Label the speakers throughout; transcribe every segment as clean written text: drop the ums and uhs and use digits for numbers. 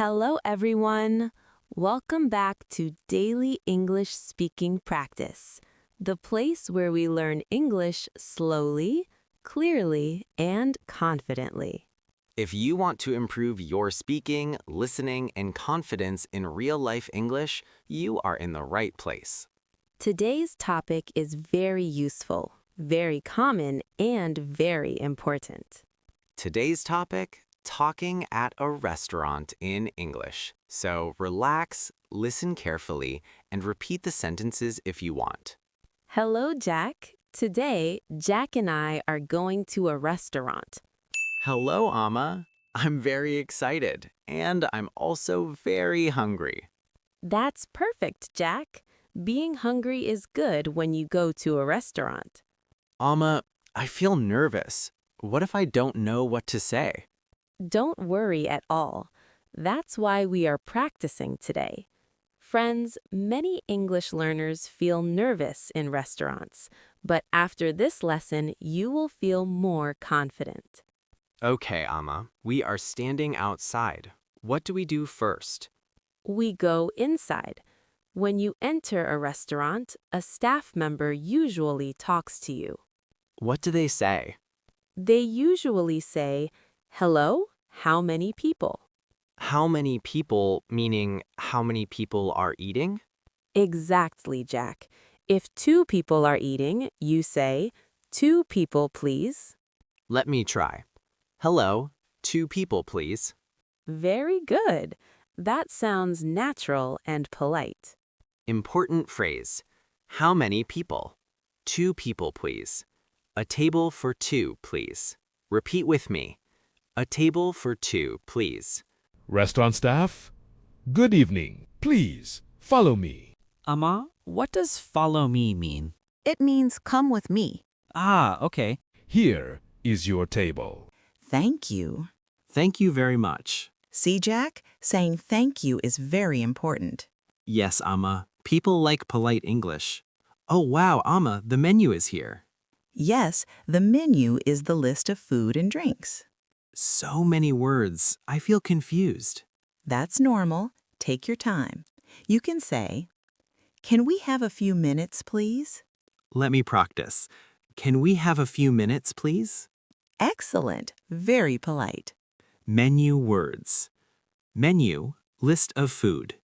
Speaker 1: Hello, everyone. Welcome back to Daily English Speaking Practice, the place where we learn English slowly, clearly, and confidently.
Speaker 2: If you want to improve your speaking, listening, and confidence in real-life English, you are in the right place.
Speaker 1: Today's topic is very useful, very common, and very important.
Speaker 2: Today's topic, talking at a restaurant in English. So relax, listen carefully, and repeat the sentences if you want.
Speaker 1: Hello, Jack. Today, Jack and I are going to a restaurant.
Speaker 2: Hello, Amma. I'm very excited, and I'm also very hungry.
Speaker 1: That's perfect, Jack. Being hungry is good when you go to a restaurant.
Speaker 2: Amma, I feel nervous. What if I don't know what to say?
Speaker 1: Don't worry at all. That's why we are practicing today. Friends, many English learners feel nervous in restaurants, but after this lesson, you will feel more confident.
Speaker 2: Okay, Amma, we are standing outside. What do we do first?
Speaker 1: We go inside. When you enter a restaurant, a staff member usually talks to you.
Speaker 2: What do they say?
Speaker 1: They usually say, "Hello, how many people?"
Speaker 2: How many people, meaning how many people are eating?
Speaker 1: Exactly, Jack. If two people are eating, you say, "Two people, please."
Speaker 2: Let me try. Hello, 2 people, please.
Speaker 1: Very good. That sounds natural and polite.
Speaker 2: Important phrase. How many people? 2 people, please. A table for 2, please. Repeat with me. A table for 2, please.
Speaker 3: Restaurant staff, good evening. Please follow me.
Speaker 4: Amma, what does follow me mean?
Speaker 5: It means come with me.
Speaker 4: Ah, okay.
Speaker 3: Here is your table.
Speaker 5: Thank you.
Speaker 2: Thank you very much.
Speaker 5: See, Jack? Saying thank you is very important.
Speaker 2: Yes, Amma. People like polite English. Oh, wow, Amma, the menu is here.
Speaker 5: Yes, the menu is the list of food and drinks.
Speaker 2: So many words. I feel confused.
Speaker 5: That's normal. Take your time. You can say, "Can we have a few minutes, please?"
Speaker 2: Let me practice. Can we have a few minutes, please?
Speaker 5: Excellent. Very polite.
Speaker 2: Menu words. Menu, list of food.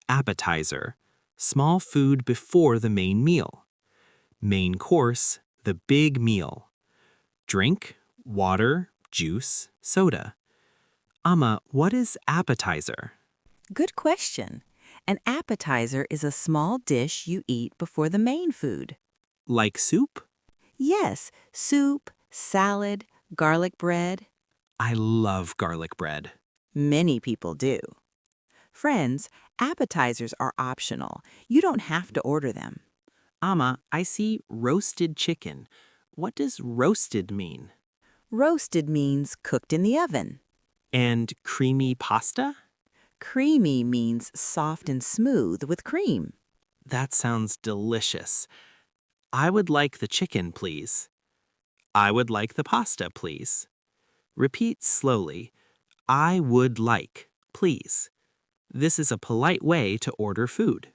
Speaker 2: Appetizer, small food before the main meal. Main course, the big meal. Drink, water, juice, soda. Amma, what is appetizer?
Speaker 5: Good question. An appetizer is a small dish you eat before the main food.
Speaker 2: Like soup?
Speaker 5: Yes, soup, salad, garlic bread.
Speaker 2: I love garlic bread.
Speaker 5: Many people do. Friends, appetizers are optional. You don't have to order them.
Speaker 2: Amma, I see roasted chicken. What does roasted mean?
Speaker 5: Roasted means cooked in the oven.
Speaker 2: And creamy pasta?
Speaker 5: Creamy means soft and smooth with cream.
Speaker 2: That sounds delicious. I would like the chicken, please. I would like the pasta, please. Repeat slowly. I would like, please. This is a polite way to order food.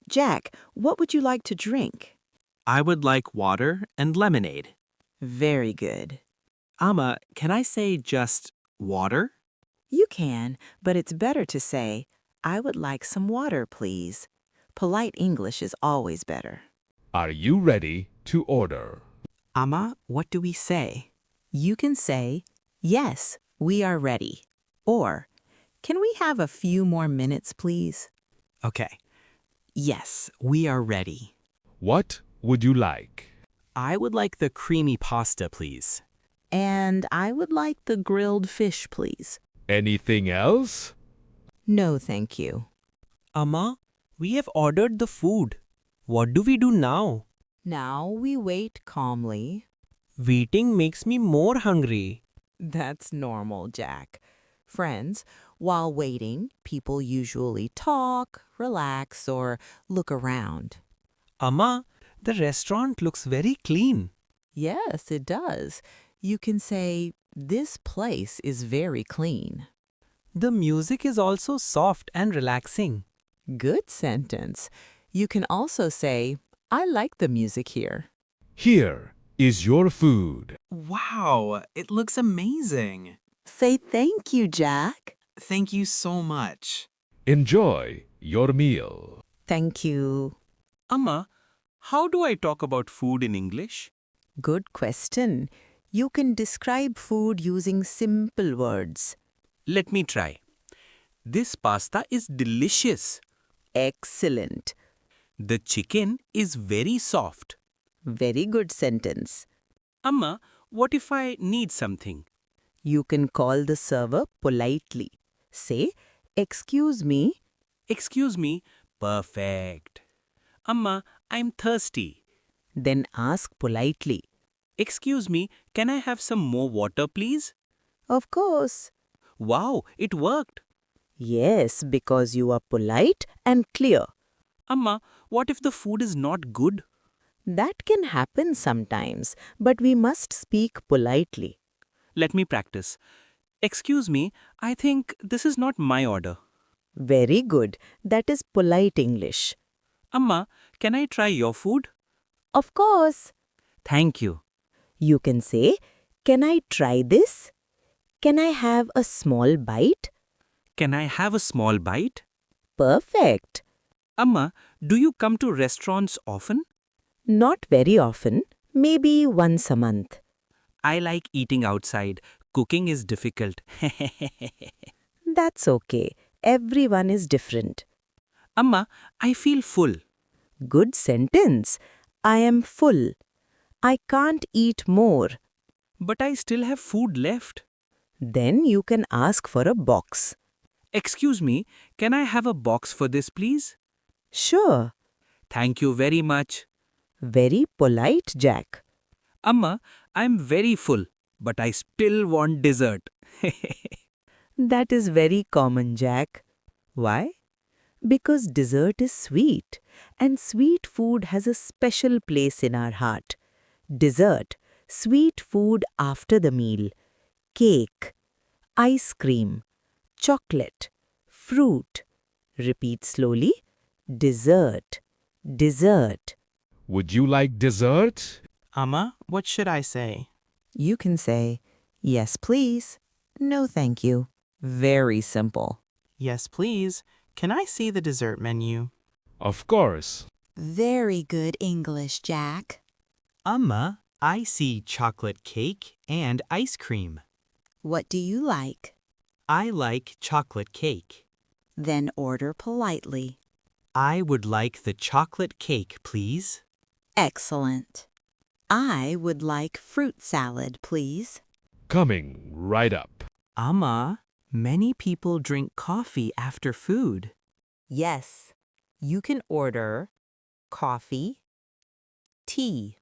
Speaker 5: Jack, what would you like to drink?
Speaker 2: I would like water and lemonade.
Speaker 5: Very good.
Speaker 2: Amma, can I say just water?
Speaker 5: You can, but it's better to say, "I would like some water, please." Polite English is always better.
Speaker 3: Are you ready to order?
Speaker 5: Amma, what do we say? You can say, "Yes, we are ready." Or, "Can we have a few more minutes, please?"
Speaker 2: Okay. Yes, we are ready.
Speaker 3: What would you like?
Speaker 2: I would like the creamy pasta, please.
Speaker 5: And I would like the grilled fish, please.
Speaker 3: Anything else?
Speaker 5: No, thank you.
Speaker 4: Amma, we have ordered the food. What do we do now?
Speaker 5: Now we wait calmly.
Speaker 4: Waiting makes me more hungry.
Speaker 5: That's normal, Jack. Friends, while waiting, people usually talk, relax, or look around.
Speaker 4: Amma, the restaurant looks very clean.
Speaker 5: Yes, it does. You can say, "This place is very clean."
Speaker 4: The music is also soft and relaxing.
Speaker 5: Good sentence. You can also say, I like the music here.
Speaker 3: Here is your food.
Speaker 2: Wow, it looks amazing.
Speaker 5: Say thank you, Jack.
Speaker 2: Thank you so much.
Speaker 3: Enjoy your meal.
Speaker 5: Thank you.
Speaker 4: Amma, how do I talk about food in English?
Speaker 5: Good question. You can describe food using simple words.
Speaker 4: Let me try. This pasta is delicious.
Speaker 5: Excellent.
Speaker 4: The chicken is very soft.
Speaker 5: Very good sentence.
Speaker 4: Amma, what if I need something?
Speaker 5: You can call the server politely. Say, excuse me.
Speaker 4: Excuse me. Perfect. Amma, I'm thirsty.
Speaker 5: Then ask politely.
Speaker 4: Excuse me, can I have some more water, please?
Speaker 5: Of course.
Speaker 4: Wow, it worked.
Speaker 5: Yes, because you are polite and clear.
Speaker 4: Amma, what if the food is not good?
Speaker 5: That can happen sometimes, but we must speak politely.
Speaker 4: Let me practice. Excuse me, I think this is not my order.
Speaker 5: Very good. That is polite English.
Speaker 4: Amma, can I try your food?
Speaker 5: Of course.
Speaker 4: Thank you.
Speaker 5: You can say, can I try this? Can I have a small bite?
Speaker 4: Can I have a small bite?
Speaker 5: Perfect.
Speaker 4: Amma, do you come to restaurants often?
Speaker 5: Not very often, maybe once a month.
Speaker 4: I like eating outside. Cooking is difficult.
Speaker 5: That's okay. Everyone is different.
Speaker 4: Amma, I feel full.
Speaker 5: Good sentence. I am full. I can't eat more.
Speaker 4: But I still have food left.
Speaker 5: Then you can ask for a box.
Speaker 4: Excuse me, can I have a box for this, please?
Speaker 5: Sure.
Speaker 4: Thank you very much.
Speaker 5: Very polite, Jack.
Speaker 4: Amma, I'm very full, but I still want dessert.
Speaker 5: That is very common, Jack. Why? Because dessert is sweet, and sweet food has a special place in our heart. Dessert, sweet food after the meal, cake, ice cream, chocolate, fruit. Repeat slowly. Dessert, dessert.
Speaker 3: Would you like dessert?
Speaker 2: Amma, what should I say?
Speaker 5: You can say, yes, please. No, thank you. Very simple.
Speaker 2: Yes, please. Can I see the dessert menu?
Speaker 3: Of course.
Speaker 6: Very good English, Jack.
Speaker 2: Amma, I see chocolate cake and ice cream.
Speaker 6: What do you like?
Speaker 2: I like chocolate cake.
Speaker 6: Then order politely.
Speaker 2: I would like the chocolate cake, please.
Speaker 6: Excellent. I would like fruit salad, please.
Speaker 3: Coming right up.
Speaker 2: Amma, many people drink coffee after food.
Speaker 5: Yes, you can order coffee, tea.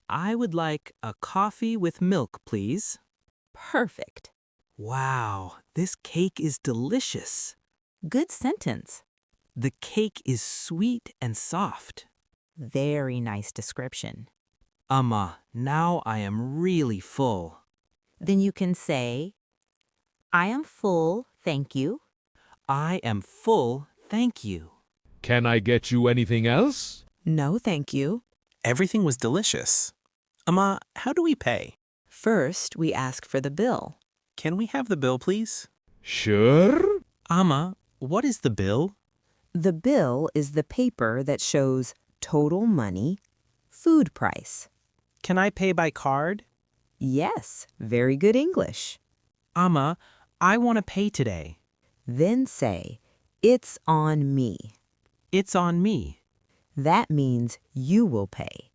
Speaker 2: I would like a coffee with milk, please.
Speaker 5: Perfect.
Speaker 2: Wow, this cake is delicious.
Speaker 5: Good sentence.
Speaker 2: The cake is sweet and soft.
Speaker 5: Very nice description.
Speaker 2: Amma, now I am really full.
Speaker 5: Then you can say, I am full, thank you.
Speaker 2: I am full, thank you.
Speaker 3: Can I get you anything else?
Speaker 5: No, thank you.
Speaker 2: Everything was delicious. Amma, how do we pay?
Speaker 5: First, we ask for the bill.
Speaker 2: Can we have the bill, please?
Speaker 3: Sure.
Speaker 2: Amma, what is the bill?
Speaker 5: The bill is the paper that shows total money, food price.
Speaker 2: Can I pay by card?
Speaker 5: Yes, very good English.
Speaker 2: Amma, I want to pay today.
Speaker 5: Then say, it's on me.
Speaker 2: It's on me.
Speaker 5: That means you will pay.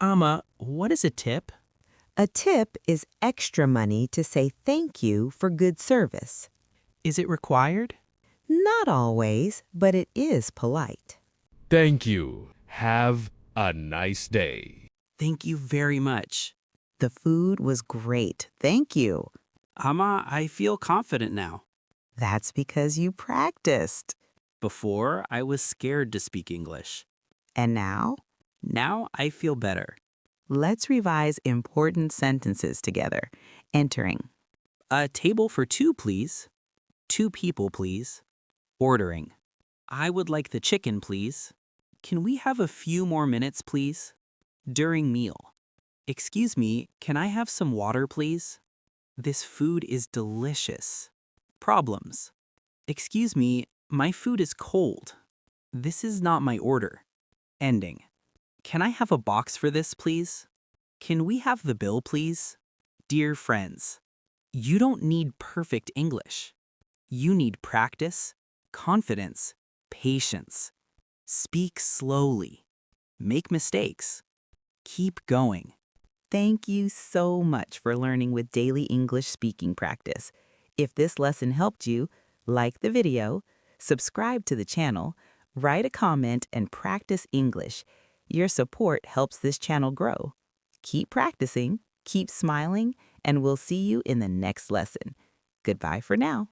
Speaker 2: Amma, what is a tip?
Speaker 5: A tip is extra money to say thank you for good service.
Speaker 2: Is it required?
Speaker 5: Not always, but it is polite.
Speaker 3: Thank you. Have a nice day.
Speaker 2: Thank you very much.
Speaker 5: The food was great, thank you.
Speaker 7: Amma, I feel confident now.
Speaker 5: That's because you practiced.
Speaker 7: Before, I was scared to speak English.
Speaker 5: And now,
Speaker 7: Now I feel better.
Speaker 5: let's revise important sentences together. Entering.
Speaker 7: A table for two, please. 2 people, please. Ordering. I would like the chicken, please. Can we have a few more minutes, please? During meal. Excuse me, can I have some water, please? This food is delicious. Problems. Excuse me, my food is cold. This is not my order. Ending. Can I have a box for this, please? Can we have the bill, please? Dear friends, you don't need perfect English. You need practice, confidence, patience. Speak slowly. Make mistakes. Keep going.
Speaker 5: Thank you so much for learning with Daily English Speaking Practice. If this lesson helped you, like the video, subscribe to the channel, write a comment, and practice English. Your support helps this channel grow. Keep practicing, keep smiling, and we'll see you in the next lesson. Goodbye for now.